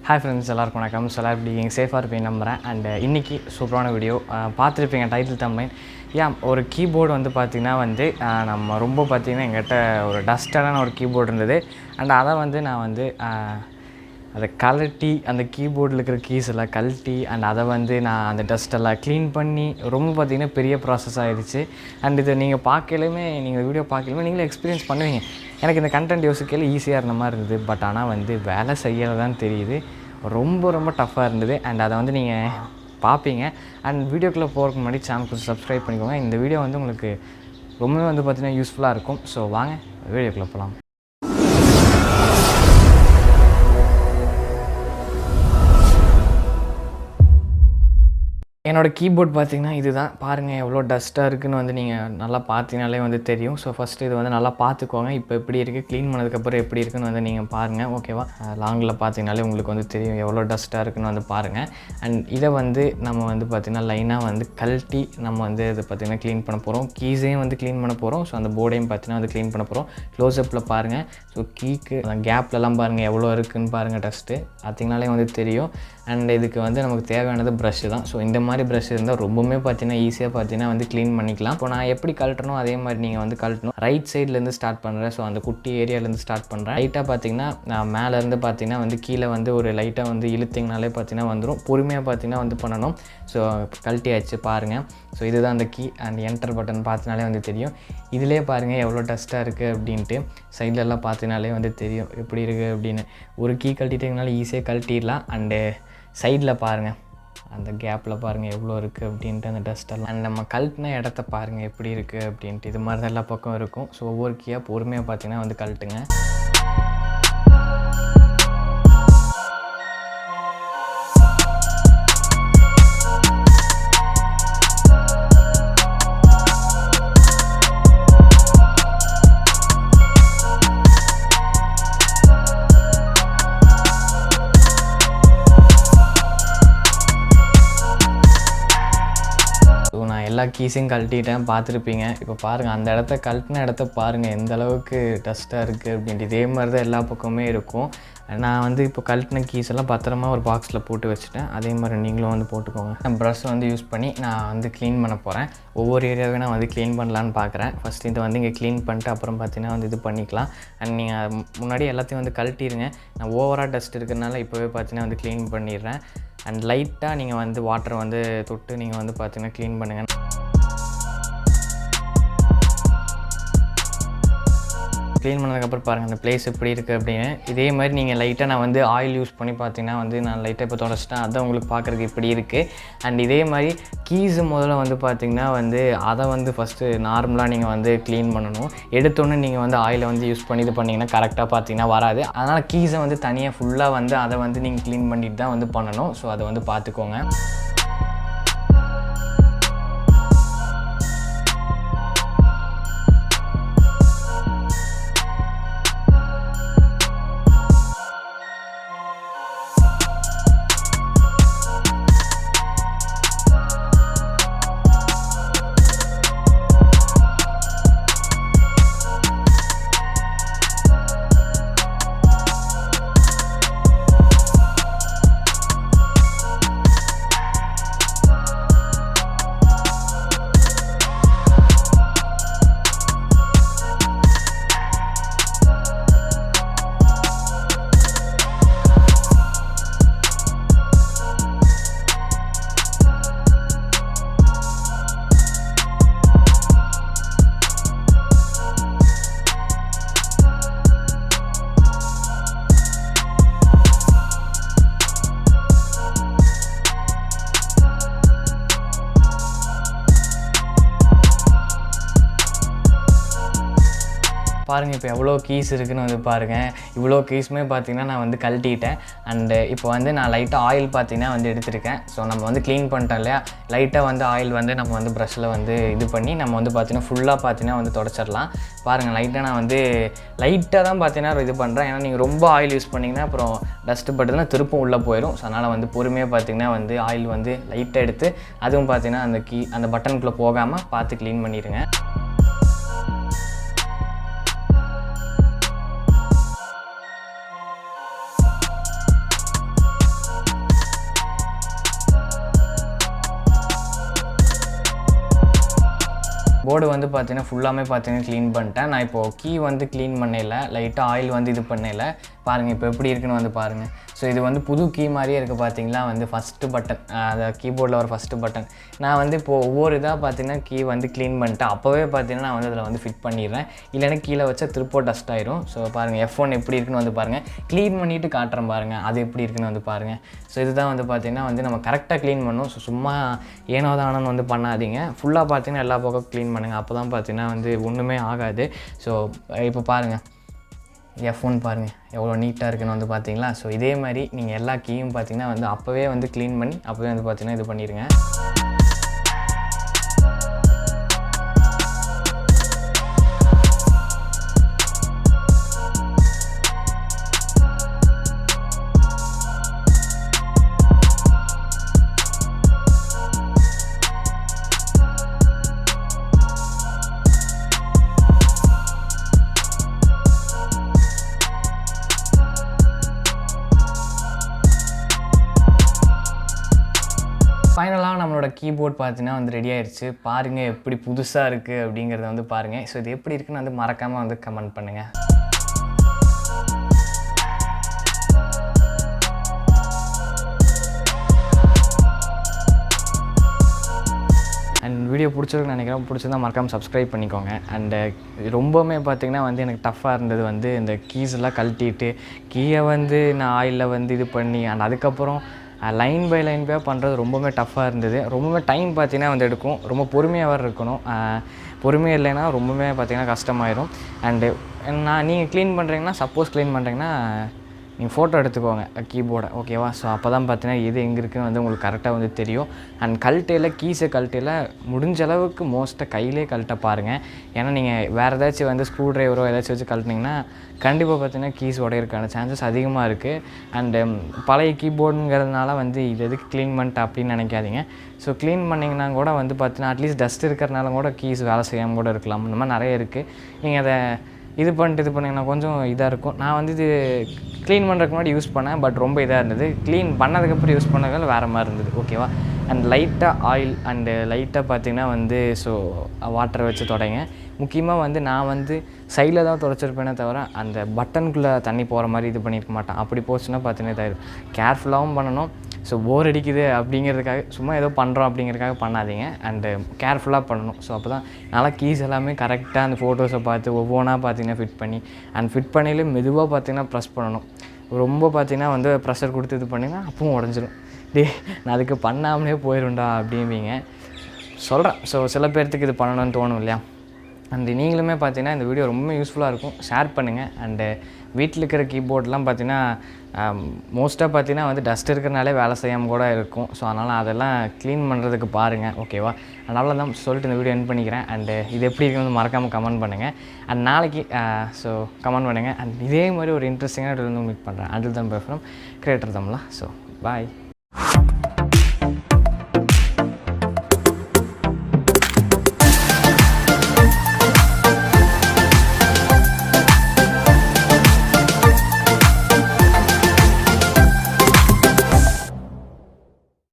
Hi friends, எல்லாருக்கும் வணக்கம். So எல்லாரும் எப்படி சேஃபாக இருப்பீங்க நம்புகிறேன். அண்ட் இன்றைக்கி சூப்பரான வீடியோ பார்த்துருப்பீங்க டைட்டில் தம்ப்நெயில். ஒரு கீபோர்டு வந்து பார்த்திங்கன்னா நம்ம ரொம்ப பார்த்திங்கன்னா எங்கிட்ட ஒரு டஸ்டடான ஒரு கீபோர்டு இருந்தது. அண்ட் அதை நான் அதை கழட்டி அந்த கீபோர்டில் இருக்கிற கீஸ் எல்லாம் கழட்டி அண்ட் அதை நான் அந்த டஸ்ட்டெல்லாம் க்ளீன் பண்ணி ரொம்ப பார்த்திங்கன்னா பெரிய ப்ராசஸ் ஆகிடுச்சு. அண்ட் இதை நீங்கள் பார்க்கலுமே நீங்கள் வீடியோ பார்க்கலுமே நீங்களே எக்ஸ்பீரியன்ஸ் பண்ணுவீங்க. எனக்கு இந்த கண்டென்ட் யோசிக்கையில் ஈஸியாக இருந்த மாதிரி இருந்தது. பட் ஆனால் வேலை செய்யறதான் தெரியுது, ரொம்ப ரொம்ப டஃப்பாக இருந்தது. அண்ட் அதை நீங்கள் பார்ப்பீங்க. அண்ட் வீடியோக்குள்ளே போகிறதுக்கு முன்னாடி சேனல் கொஞ்சம் சப்ஸ்கிரைப் பண்ணிக்கோங்க. இந்த வீடியோ உங்களுக்கு ரொம்பவே பார்த்திங்கன்னா யூஸ்ஃபுல்லாக இருக்கும். ஸோ வாங்க வீடியோக்குள்ளே போகலாம். என்னோடய கீபோர்ட் பார்த்திங்கன்னா இதுதான். பாருங்கள் எவ்வளோ டஸ்ட்டாக இருக்குதுன்னு நீங்கள் நல்லா பார்த்தீங்கனாலே தெரியும். ஸோ ஃபஸ்ட்டு இது நல்லா பார்த்துக்கோங்க. இப்போ எப்படி இருக்குது, க்ளீன் பண்ணதுக்கப்புறம் எப்படி இருக்குன்னு நீங்கள் பாருங்கள். ஓகேவா, லாங்கில் பார்த்தீங்கனாலே உங்களுக்கு தெரியும் எவ்வளோ டஸ்ட்டாக இருக்குன்னு பாருங்கள். அண்ட் இதை நம்ம பார்த்திங்கன்னா லைனாக கழட்டி நம்ம இதை பார்த்திங்கன்னா க்ளீன் பண்ண போகிறோம். கீஸையும் க்ளீன் பண்ண போகிறோம். ஸோ அந்த போர்டையும் பார்த்திங்கன்னா க்ளீன் பண்ண போகிறோம். க்ளோஸ்அப்பில் பாருங்கள். ஸோ கீக்கு அந்த கேப்லலாம் பாருங்கள் எவ்வளோ இருக்குதுன்னு பாருங்கள். டஸ்ட்டு பார்த்திங்கனாலே தெரியும். அண்ட் இதுக்கு நமக்கு தேவையானது ப்ரஷ்ஷு தான். ஸோ இந்த மாதிரி ப்ரஷ் இருந்தால் ரொம்பவுமே பார்த்தீங்கன்னா ஈஸியாக பார்த்தீங்கன்னா க்ளீன் பண்ணிக்கலாம். இப்போ நான் எப்படி கழட்டணும் அதே மாதிரி நீங்கள் கழட்டணும். ரைட் சைட்லேருந்து ஸ்டார்ட் பண்ணுறேன். ஸோ அந்த குட்டி ஏரியாலேருந்து ஸ்டார்ட் பண்ணுறேன். லைட்டாக பார்த்தீங்கன்னா நான் மேலேருந்து பார்த்தீங்கன்னா கீழே ஒரு லைட்டாக இழுத்திங்கனாலே பார்த்தீங்கன்னா வந்துடும். பொறுமையாக பார்த்தீங்கன்னா பண்ணணும். ஸோ கழட்டியாச்சு பாருங்கள். ஸோ இதுதான் அந்த கீ அண்ட் என்டர் பட்டன் பார்த்தினாலே தெரியும். இதிலே பாருங்கள் எவ்வளோ டஸ்ட்டாக இருக்குது அப்படின்ட்டு. சைட்லலாம் பார்த்தினாலே தெரியும் எப்படி இருக்குது அப்படின்னு. ஒரு கீ கழட்டிட்டிங்கனால ஈஸியாக கழட்டிடலாம். அண்டு சைடில் பாருங்கள் அந்த கேப்பில் பாருங்கள் எவ்வளோ இருக்குது அப்படின்ட்டு அந்த டஸ்ட்டெல்லாம். அண்ட் நம்ம கழட்டின இடத்த பாருங்கள் எப்படி இருக்குது அப்படின்ட்டு. இது மாதிரி தான் எல்லா பக்கம் இருக்கும். ஸோ ஒவ்வொரு கீயாக பொறுமையாக பார்த்தீங்கன்னா கழட்டுங்க. எல்லா கீஸையும் கழட்டிட்டேன், பார்த்துருப்பீங்க. இப்போ பாருங்கள் அந்த இடத்த கழட்டின இடத்த பாருங்கள் எந்த அளவுக்கு டஸ்ட்டாக இருக்குது அப்படின்ட்டு. இதே மாதிரி தான் எல்லா பக்கமே இருக்கும். நான் இப்போ கழட்டின கீஸ் எல்லாம் பத்திரமா ஒரு பாக்ஸில் போட்டு வச்சுட்டேன். அதே மாதிரி நீங்களும் போட்டுக்கோங்க. நான் ப்ரஷ் யூஸ் பண்ணி நான் க்ளீன் பண்ண போகிறேன். ஒவ்வொரு ஏரியாவே நான் க்ளீன் பண்ணலான்னு பார்க்குறேன். ஃபஸ்ட்டு இதை இங்கே க்ளீன் பண்ணிட்டு அப்புறம் பார்த்தீங்கன்னா இது பண்ணிக்கலாம். அண்ட் நீங்கள் முன்னாடி எல்லாத்தையும் கழட்டிடுங்க. நான் ஓவராக டஸ்ட் இருக்கிறதுனால இப்போவே பார்த்தீங்கன்னா க்ளீன் பண்ணிடுறேன். அண்ட் லைட்டாக நீங்கள் வாட்டரை தொட்டு நீங்கள் பார்த்தீங்கன்னா க்ளீன் பண்ணுங்கள். க்ளீன் பண்ணதுக்கப்புறம் பாருங்கள் அந்த பிளேஸ் எப்படி இருக்குது அப்படின்னு. இதே மாதிரி நீங்கள் லைட்டாக நான் ஆயில் யூஸ் பண்ணி பார்த்தீங்கன்னா நான் லைட்டாக இப்போ தொடச்சிட்டேன். அதான் உங்களுக்கு பார்க்குறதுக்கு இப்படி இருக்குது. அண்ட் இதே மாதிரி கீஸு முதல்ல பார்த்தீங்கன்னா அதை ஃபஸ்ட்டு நார்மலாக நீங்கள் க்ளீன் பண்ணணும். எடுத்தோன்னே நீங்கள் ஆயிலை யூஸ் பண்ணி இது பண்ணிங்கன்னா கரெக்டாக பார்த்தீங்கன்னா வராது. அதனால் கீஸை தனியாக ஃபுல்லாக அதை நீங்கள் க்ளீன் பண்ணிட்டு தான் பண்ணணும். ஸோ அதை பார்த்துக்கோங்க. பாருங்கள் இப்போ எவ்வளோ கீஸ் இருக்குதுன்னு பாருங்கள். இவ்வளோ கீஸுமே பார்த்திங்கன்னா நான் கழட்டிட்டேன். அண்டு இப்போ நான் லைட்டாக ஆயில் பார்த்திங்கன்னா எடுத்துருக்கேன். ஸோ நம்ம க்ளீன் பண்ணிட்டோம் இல்லையா, லைட்டாக ஆயில் நம்ம ப்ரஷ்ஷில் இது பண்ணி நம்ம பார்த்திங்கன்னா ஃபுல்லாக பார்த்திங்கன்னா தொடச்சிடலாம். பாருங்கள் லைட்டாக நான் லைட்டாக தான் பார்த்திங்கன்னா இது பண்ணுறேன். ஏன்னா நீங்கள் ரொம்ப ஆயில் யூஸ் பண்ணிங்கன்னா அப்புறம் டஸ்ட்டு பட்டுதுன்னா திருப்பும் உள்ளே போயிடும். ஸோ அதனால் பொறுமையாக பார்த்திங்கன்னா ஆயில் லைட்டாக எடுத்து அதுவும் பார்த்திங்கன்னா அந்த பட்டனுக்குள்ளே போகாமல் பார்த்து க்ளீன் பண்ணிடுங்க. போர்டு வந்து பார்த்தீங்கன்னா ஃபுல்லாமே பார்த்தீங்கன்னா க்ளீன் பண்ணிட்டேன். நான் இப்போது கீ வந்து க்ளீன் பண்ணல, லைட்டாக ஆயில் வந்து இது பண்ணல. பாருங்கள் இப்போ எப்படி இருக்குன்னு வந்து பாருங்கள். ஸோ இது வந்து புது கீ மாதிரியே இருக்குது பார்த்தீங்களா, வந்து ஃபஸ்ட்டு பட்டன், அந்த கீபோர்டில் ஒரு ஃபஸ்ட்டு பட்டன். நான் வந்து இப்போது ஒவ்வொரு இதாக பார்த்தீங்கன்னா கீ வந்து க்ளீன் பண்ணிட்டேன். அப்போவே பார்த்தீங்கன்னா நான் வந்து அதில் வந்து ஃபிட் பண்ணிடுறேன். இல்லைன்னா கீழே வச்சா திருப்போ டஸ்ட் ஆயிரும். ஸோ பாருங்கள் F1 எப்படி இருக்குன்னு வந்து பாருங்கள். க்ளீன் பண்ணிவிட்டு காட்டுறேன் பாருங்கள், அது எப்படி இருக்குன்னு வந்து பாருங்கள். ஸோ இதுதான் வந்து பார்த்திங்கன்னா வந்து நம்ம கரெக்டாக க்ளீன் பண்ணணும். ஸோ சும்மா ஏனோ தானோன்னு வந்து பண்ணாதீங்க. ஃபுல்லாக பார்த்தீங்கன்னா எல்லா பக்கம் க்ளீன் பண்ணுங்கள். அப்போ தான் பார்த்தீங்கன்னா வந்து ஒன்றுமே ஆகாது. ஸோ இப்போ பாருங்கள் F1 பாருங்கள் எவ்வளோ நீட்டாக இருக்குன்னு வந்து பார்த்தீங்களா. ஸோ இதே மாதிரி நீங்கள் எல்லா கீயும் பார்த்தீங்கன்னா வந்து அப்போவே வந்து க்ளீன் பண்ணி அப்போவே வந்து பார்த்தீங்கன்னா இது பண்ணிடுங்க. ஃபைனலாக நம்மளோட கீபோர்ட் பார்த்தீங்கன்னா வந்து ரெடி ஆயிடுச்சு. பாருங்கள் எப்படி புதுசாக இருக்குது அப்படிங்கிறத வந்து பாருங்கள். ஸோ இது எப்படி இருக்குன்னு வந்து மறக்காமல் வந்து கமெண்ட் பண்ணுங்கள். அண்ட் வீடியோ பிடிச்சிருக்குன்னு நினைக்கிறேன். பிடிச்சிருந்தா மறக்காமல் சப்ஸ்கிரைப் பண்ணிக்கோங்க. அண்டு ரொம்பவுமே பார்த்திங்கன்னா வந்து எனக்கு டஃப்பாக இருந்தது வந்து இந்த கீஸ் எல்லாம் கழட்டிட்டு கீயை வந்து நான் ஆயிலில் வந்து இது பண்ணி அண்ட் அதுக்கப்புறம் லைன் பை பண்ணுறது ரொம்பவுமே டஃப்பாக இருந்தது. ரொம்பவுமே டைம் பார்த்திங்கன்னா வந்து எடுக்கும். ரொம்ப பொறுமையாக வேறு இருக்கணும். பொறுமையாக இல்லைன்னா ரொம்பவுமே பார்த்திங்கன்னா கஷ்டமாயிடும். அண்டு நீங்கள் க்ளீன் பண்ணுறீங்கன்னா, சப்போஸ் க்ளீன் பண்ணுறீங்கன்னா நீங்கள் ஃபோட்டோ எடுத்துக்கோங்க கீபோர்டை, ஓகேவா. ஸோ அப்போ தான் பார்த்தீங்கன்னா எது எங்கே இருக்குன்னு வந்து உங்களுக்கு கரெக்டாக வந்து தெரியும். அண்ட் கழட்டையில் கீஸை கழட்டையில் முடிஞ்ச அளவுக்கு மோஸ்ட்டாக கையிலே கழட்ட பாருங்கள். ஏன்னா நீங்கள் வேறு ஏதாச்சும் வந்து ஸ்க்ரூ ட்ரைவரோ ஏதாச்சும் வச்சு கழட்டினீங்கன்னா கண்டிப்பாக பார்த்தீங்கன்னா கீஸ் உடையிறதுக்கான சான்சஸ் அதிகமாக இருக்குது. அண்டு பழைய கீபோர்டுங்கிறதுனால வந்து இது எதுக்கு க்ளீன் பண்ணிட்டு அப்படின்னு நினைக்காதீங்க. ஸோ க்ளீன் பண்ணிங்கன்னா கூட வந்து பார்த்தீங்கன்னா அட்லீஸ்ட் டஸ்ட் இருக்கிறனால கூட கீஸ் வேலை செய்யாமல் கூட இருக்கலாம். இந்த மாதிரி நிறைய இருக்குது. நீங்கள் அதை இது பண்ணிங்கன்னா கொஞ்சம் இதாக இருக்கும். நான் வந்து இது க்ளீன் பண்ணுறதுக்கு முன்னாடி யூஸ் பண்ணேன். பட் ரொம்ப இதாக இருந்தது. க்ளீன் பண்ணதுக்கப்புறம் யூஸ் பண்ணதுனால வேறு மாதிரி இருந்தது, ஓகேவா. அண்ட் லைட்டாக ஆயில் அண்டு லைட்டாக பார்த்திங்கன்னா வந்து ஸோ வாட்டரை வச்சு தொடைங்க. முக்கியமாக வந்து நான் வந்து சைடில் தான் துடைச்சிருப்பேனே தவிர அந்த பட்டனுக்குள்ளே தண்ணி போகிற மாதிரி இது பண்ணியிருக்க மாட்டேன். அப்படி போச்சுன்னா பார்த்தீங்கன்னா இதாகிடும். கேர்ஃபுல்லாகவும் பண்ணணும். ஸோ போர் அடிக்குது அப்படிங்கிறதுக்காக சும்மா ஏதோ பண்ணுறோம் அப்படிங்கிறதுக்காக பண்ணாதீங்க. அண்டு கேர்ஃபுல்லாக பண்ணணும். ஸோ அப்போ தான் நல்லா கீஸ் எல்லாமே கரெக்டாக அந்த ஃபோட்டோஸை பார்த்து ஒவ்வொன்றா பார்த்திங்கன்னா ஃபிட் பண்ணி அண்ட் ஃபிட் பண்ணிலே மெதுவாக பார்த்திங்கன்னா ப்ரெஸ் பண்ணணும். ரொம்ப பார்த்திங்கன்னா வந்து ப்ரெஷர் கொடுத்து இது பண்ணிங்கன்னா அப்பவும் உடஞ்சிடும். நான் அதுக்கு பண்ணாமலே போயிடும்டா அப்படிம்பீங்க சொல்கிறேன். ஸோ சில பேர்த்துக்கு இது பண்ணணும்னு தோணும் இல்லையா. அண்டு நீங்களுமே பார்த்தீங்கன்னா இந்த வீடியோ ரொம்ப யூஸ்ஃபுல்லாக இருக்கும். ஷேர் பண்ணுங்கள். அண்டு வீட்டில் இருக்கிற கீபோர்ட்லாம் பார்த்தீங்கன்னா மோஸ்ட்டாக பார்த்தீங்கன்னா வந்து டஸ்ட் இருக்கிறனாலே வேலை செய்யாமல் கூட இருக்கும். ஸோ அதனால் அதெல்லாம் க்ளீன் பண்ணுறதுக்கு பாருங்கள், ஓகேவா. அதனால தான் சொல்லிட்டு இந்த வீடியோ எண்ட் பண்ணிக்கிறேன். அண்டு இது எப்படி இருக்குன்னு மறக்காமல் கமெண்ட் பண்ணுங்கள். அண்ட் நாளைக்கு ஸோ கமெண்ட் பண்ணுங்கள். அண்ட் இதே மாதிரி ஒரு இன்ட்ரெஸ்டிங்கான மீட் பண்ணுறேன். Until then bye from creator Tamizha. So bye.